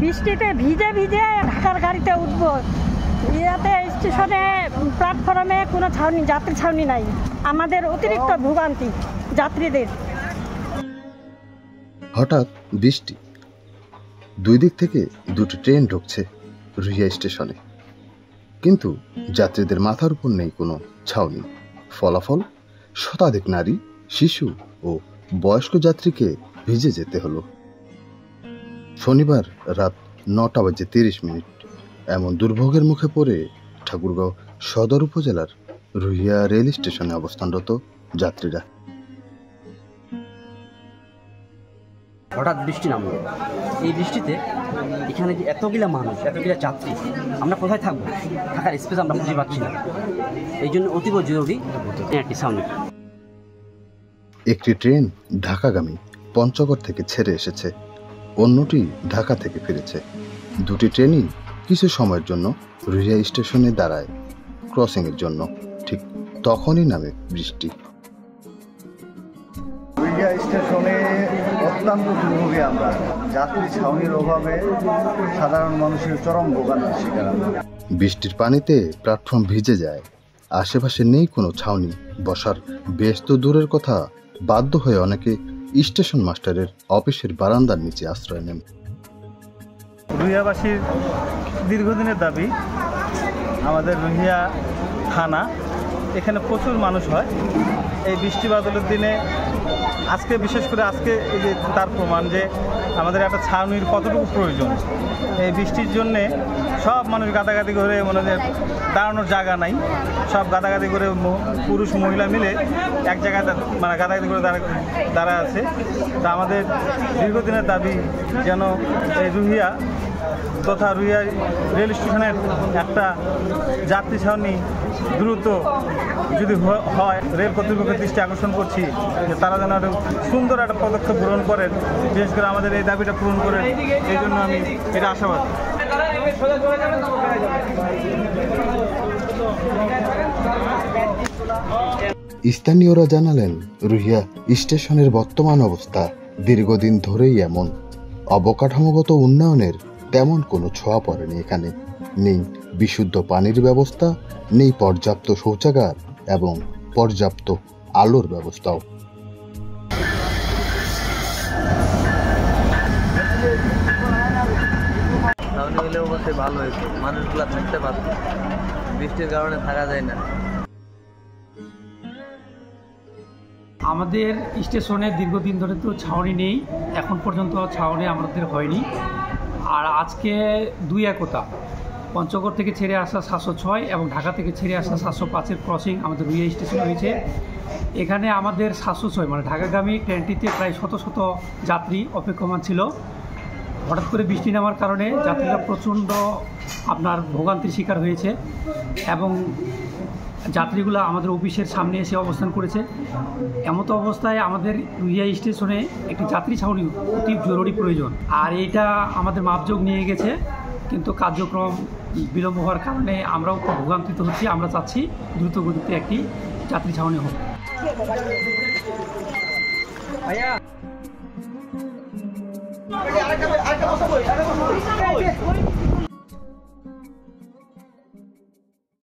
বৃষ্টিতে ভিজে ভিজে ঢাকার গাড়িতে উঠবো, ইয়াতে স্টেশনে প্ল্যাটফর্মে কোনো ছাউনি, যাত্রী ছাউনি নাই। আমাদের অতিরিক্ত ভোগান্তি যাত্রীদের। হঠাৎ বৃষ্টি, দুই দিক থেকে দুটি ট্রেন ঢুকছে রুইয়া স্টেশনে, কিন্তু যাত্রীদের মাথার উপর নেই কোনো ছাউনি। ফলাফল, শতাধিক নারী, শিশু ও বয়স্ক যাত্রীকে ভিজে যেতে হলো। শনিবার রাত 9:30 এমন দুর্ভোগের মুখে পড়ে ঠাকুরগাঁও সদর উপজেলার রুইয়া রেল স্টেশনে অবস্থানরত যাত্রীরা। হঠাৎ বৃষ্টি নামলো। এই বৃষ্টিতে এখানে যে এতগুলা মানুষ, এতগুলা যাত্রী, আমরা কোথায় থাকবো? থাকার স্পেস আমরা খুঁজে পাচ্ছি না। এই জন্য অতীব জরুরি একটি ছাউনি। একটি ট্রেন ঢাকাগামী পঞ্চগড় থেকে ছেড়ে এসেছে, অন্যটি ঢাকা থেকে ফিরেছে। দুটি ট্রেনই কিছু সময়ের জন্য রুইয়া স্টেশনে দাঁড়ায় ক্রসিংয়ের জন্য। ঠিক তখনই নামে বৃষ্টি। রুইয়া স্টেশনে অত্যন্ত দুর্ভোগে আমরা, যাত্রী ছাউনির অভাবে সাধারণ মানুষের চরম ভোগান্তির শিকার। বৃষ্টির পানিতে প্ল্যাটফর্ম ভিজে যায়, আশেপাশে নেই কোনো ছাউনি। বসার বেশ তো দূরের কথা, বাধ্য হয়ে অনেকে স্টেশন মাস্টারের অফিসের বারান্দার নিচে আশ্রয় নেন। রুইয়াবাসীর দীর্ঘদিনের দাবি, আমাদের রুইয়া থানা, এখানে প্রচুর মানুষ হয়। এই বৃষ্টি বাদলের দিনে আজকে, বিশেষ করে আজকে, এই যে তার প্রমাণ যে আমাদের একটা ছাউনির কতটুকু প্রয়োজন। এই বৃষ্টির জন্যে সব মানুষ গাদাগাদি করে, মনে হয় দাঁড়ানোর জায়গা নাই, সব গাদাগাদি করে পুরুষ মহিলা মিলে এক জায়গায় মানে গাদাগাদি করে দাঁড়া আছে। তা আমাদের দীর্ঘদিনের দাবি যেন এই রুইয়া তথা রুইয়া রেল স্টেশনের একটা যাত্রী ছাউনি দ্রুত যদি হয়, রেল কর্তৃপক্ষের দৃষ্টি আকর্ষণ করছি যে তারা যেন একটা সুন্দর একটা পদক্ষেপ গ্রহণ করেন, বিশেষ করে আমাদের এই দাবিটা পূরণ করেন। এই জন্য আমি এটা আশাবাদী। স্থানীয়রা জানালেন, রুইয়া স্টেশনের বর্তমান অবস্থা দীর্ঘদিন ধরেই এমন। অবকাঠামোগত উন্নয়নের তেমন কোনো ছোঁয়া পড়েনি এখানে। নেই বিশুদ্ধ পানির ব্যবস্থা, নেই পর্যাপ্ত শৌচাগার এবং পর্যাপ্ত আলোর ব্যবস্থাও। ছাউনি হলে অবশ্যই ভালো হয়েছে, মানুষগুলা থাকতে পারত, বৃষ্টির কারণে থাকা যায় না। আমাদের স্টেশনে দীর্ঘদিন ধরে তো ছাউনি নেই, এখন পর্যন্ত ছাউনি আমাদের হয়নি। আর আজকে দুই একতা, পঞ্চগড় থেকে ছেড়ে আসা 706 এবং ঢাকা থেকে ছেড়ে আসা 705-এর ক্রসিং আমাদের রুইয়া স্টেশনে হয়েছে। এখানে আমাদের 706 মানে ঢাকাগামী ট্রেনটিতে প্রায় শত শত যাত্রী অপেক্ষমান ছিল। হঠাৎ করে বৃষ্টি নামার কারণে যাত্রীরা প্রচণ্ড ভোগান্তির শিকার হয়েছে এবং যাত্রীগুলো আমাদের অফিসের সামনে এসে অবস্থান করেছে। এমতো অবস্থায় আমাদের রুইয়া স্টেশনে একটি যাত্রী ছাউনি অতি জরুরি প্রয়োজন। আর এইটা আমাদের মাপযোগ নিয়ে গেছে, কিন্তু কার্যক্রম বিলম্ব হওয়ার কারণে আমরাও খুব ভোগান্তিত হচ্ছি। আমরা চাচ্ছি দ্রুত গতিতে একটি যাত্রী ছাউনি হোক।